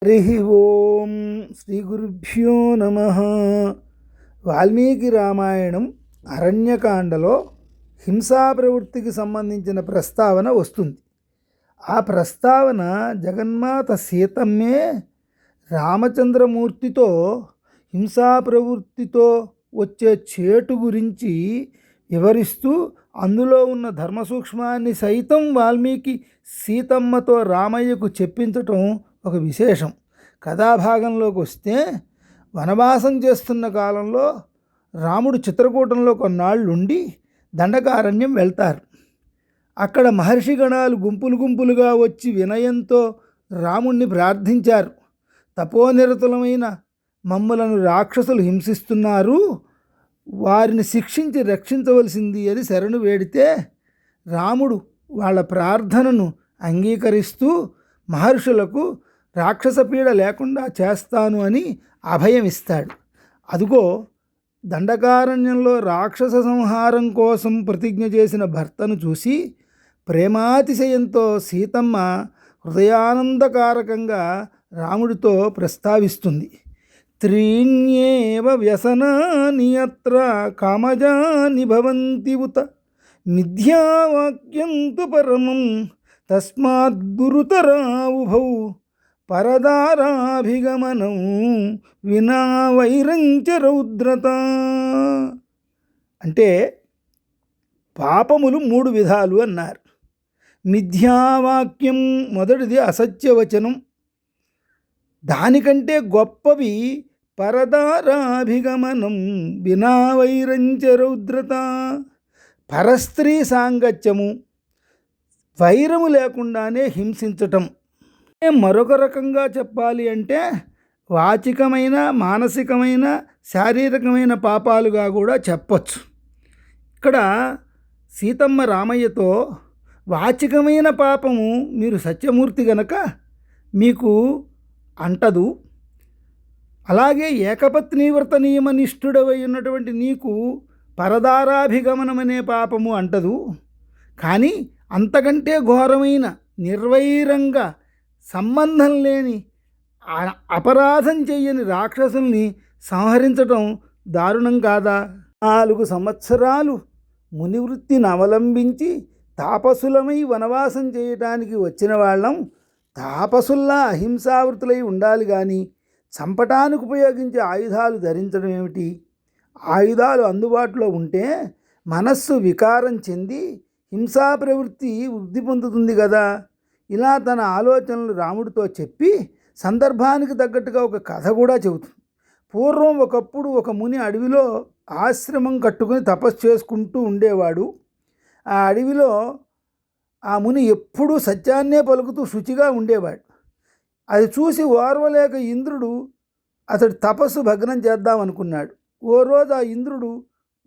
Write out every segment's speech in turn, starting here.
హరి ఓం శ్రీ గురుభ్యో నమ. వాల్మీకి రామాయణం అరణ్యకాండలో హింసా ప్రవృత్తికి సంబంధించిన ప్రస్తావన వస్తుంది. ఆ ప్రస్తావన జగన్మాత సీతమ్మే రామచంద్రమూర్తితో హింసా ప్రవృత్తితో వచ్చే చేటు గురించి వివరిస్తూ అందులో ఉన్న ధర్మ సూక్ష్మాన్ని సైతం వాల్మీకి సీతమ్మతో రామయ్యకు చెప్పించటం ఒక విశేషం. కథాభాగంలోకి వస్తే, వనవాసం చేస్తున్న కాలంలో రాముడు చిత్రకూటంలో కొన్నాళ్ళుండి దండకారణ్యం వెళ్తారు. అక్కడ మహర్షి గణాలు గుంపులు గుంపులుగా వచ్చి వినయంతో రాముణ్ణి ప్రార్థించారు. తపోనిరతులమైన మమ్మలను రాక్షసులు హింసిస్తున్నారు, వారిని శిక్షించి రక్షించవలసింది అని శరణు వేడితే రాముడు వాళ్ళ ప్రార్థనను అంగీకరిస్తూ మహర్షులకు రాక్షస పీడ లేకుండా చేస్తాను అని అభయం ఇస్తాడు. అదుగో దండకారణ్యంలో రాక్షస సంహారం కోసం ప్రతిజ్ఞ చేసిన భర్తను చూసి ప్రేమాతిశయంతో సీతమ్మ హృదయానందకారకంగా రాముడితో ప్రస్తావిస్తుంది. త్రీణ్యేవ వ్యసనాని అత్ర కామజాని భవంతి ఉత మిథ్యావాక్యం తు పరమం తస్మాద్గురుతరావుభౌ పరదారాభిగమనం వినా వైరంచ రౌద్రత. అంటే పాపములు 3 విధాలు అన్నారు. మిథ్యావాక్యం మొదటిది అసత్యవచనం, దానికంటే గొప్పవి పరదారాభిగమనం వినా వైరంచ రౌద్రత. పరస్త్రీ సాంగత్యము, వైరము లేకుండానే హింసించటం. మరొక రకంగా చెప్పాలి అంటే వాచికమైన, మానసికమైన, శారీరకమైన పాపాలుగా కూడా చెప్పచ్చు. ఇక్కడ సీతమ్మ రామయ్యతో వాచికమైన పాపము మీరు సత్యమూర్తి గనక మీకు అంటదు, అలాగే ఏకపత్నీవ్రత నియమనిష్ఠుడవై ఉన్నటువంటి నీకు పరదారాభిగమనం అనే పాపము అంటదు. కానీ అంతకంటే ఘోరమైన నిర్వైరంగా సంబంధం లేని అపరాధం చెయ్యని రాక్షసుల్ని సంహరించటం దారుణం కాదా? 4 సంవత్సరాలు మునివృత్తిని అవలంబించి తాపసులమై వనవాసం చేయటానికి వచ్చిన వాళ్ళం తాపసుల్లా అహింసావృతులై ఉండాలి కానీ చంపటానికి ఉపయోగించే ఆయుధాలు ధరించడం ఏమిటి? ఆయుధాలు అందుబాటులో ఉంటే మనస్సు వికారం చెంది హింసా ప్రవృత్తి వృద్ధి పొందుతుంది కదా. ఇలా తన ఆలోచనలు రాముడితో చెప్పి సందర్భానికి తగ్గట్టుగా ఒక కథ కూడా చెబుతుంది. పూర్వం ఒకప్పుడు ఒక ముని అడవిలో ఆశ్రమం కట్టుకుని తపస్సు చేసుకుంటూ ఉండేవాడు. ఆ అడవిలో ఆ ముని ఎప్పుడూ సత్యాన్నే పలుకుతూ శుచిగా ఉండేవాడు. అది చూసి ఓర్వలేక ఇంద్రుడు అతడి తపస్సు భగ్నం చేద్దామనుకున్నాడు. ఓ రోజు ఆ ఇంద్రుడు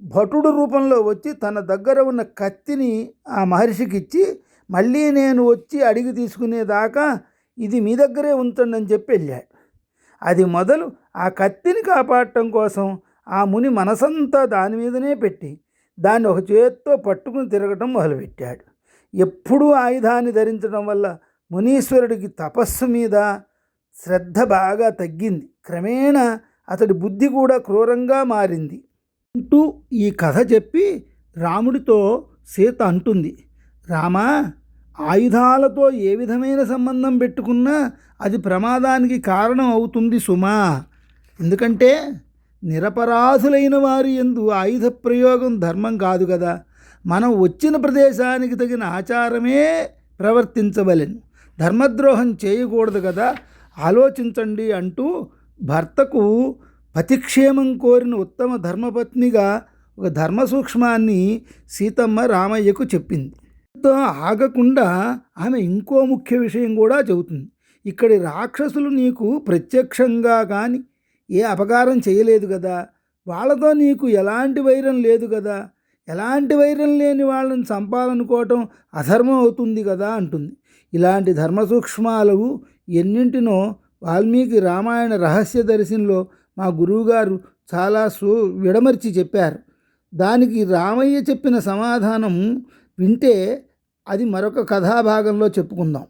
భటుడు రూపంలో వచ్చి తన దగ్గర ఉన్న కత్తిని ఆ మహర్షికి ఇచ్చి, మళ్ళీ నేను వచ్చి అడిగి తీసుకునేదాకా ఇది మీ దగ్గరే ఉంచండి అని చెప్పి వెళ్ళాడు. అది మొదలు ఆ కత్తిని కాపాడటం కోసం ఆ ముని మనసంతా దాని మీదనే పెట్టి దాన్ని ఒక చేత్తో పట్టుకుని తిరగటం మొదలుపెట్టాడు. ఎప్పుడూ ఆయుధాన్ని ధరించడం వల్ల మునీశ్వరుడికి తపస్సు మీద శ్రద్ధ బాగా తగ్గింది. క్రమేణా అతడి బుద్ధి కూడా క్రూరంగా మారింది అంటూ ఈ కథ చెప్పి రాముడితో సీత అంటుంది, రామా, ఆయుధాలతో ఏ విధమైన సంబంధం పెట్టుకున్నా అది ప్రమాదానికి కారణం అవుతుంది సుమా. ఎందుకంటే నిరపరాధులైన వారి యందు ఆయుధ ప్రయోగం ధర్మం కాదు కదా. మనం వచ్చిన ప్రదేశానికి తగిన ఆచారమే ప్రవర్తించవలెను, ధర్మద్రోహం చేయకూడదు కదా, ఆలోచించండి అంటూ భర్తకు పతిక్షేమం కోరిన ఉత్తమ ధర్మపత్నిగా ఒక ధర్మ సూక్ష్మాన్ని సీతమ్మ రామయ్యకు చెప్పింది. తో ఆగకుండా ఆమె ఇంకో ముఖ్య విషయం కూడా చెబుతుంది. ఇక్కడి రాక్షసులు నీకు ప్రత్యక్షంగా కానీ ఏ అపకారం చేయలేదు కదా, వాళ్ళతో నీకు ఎలాంటి వైరం లేదు కదా, ఎలాంటి వైరం లేని వాళ్ళని చంపాలనుకోవటం అధర్మం అవుతుంది కదా అంటుంది. ఇలాంటి ధర్మ సూక్ష్మాలు ఎన్నింటినో వాల్మీకి రామాయణ రహస్య దర్శనంలో మా గురువుగారు చాలా విడమర్చి చెప్పారు. దానికి రామయ్య చెప్పిన సమాధానం వింటే అది మరొక కథాభాగంలో చెప్పుకుందాం.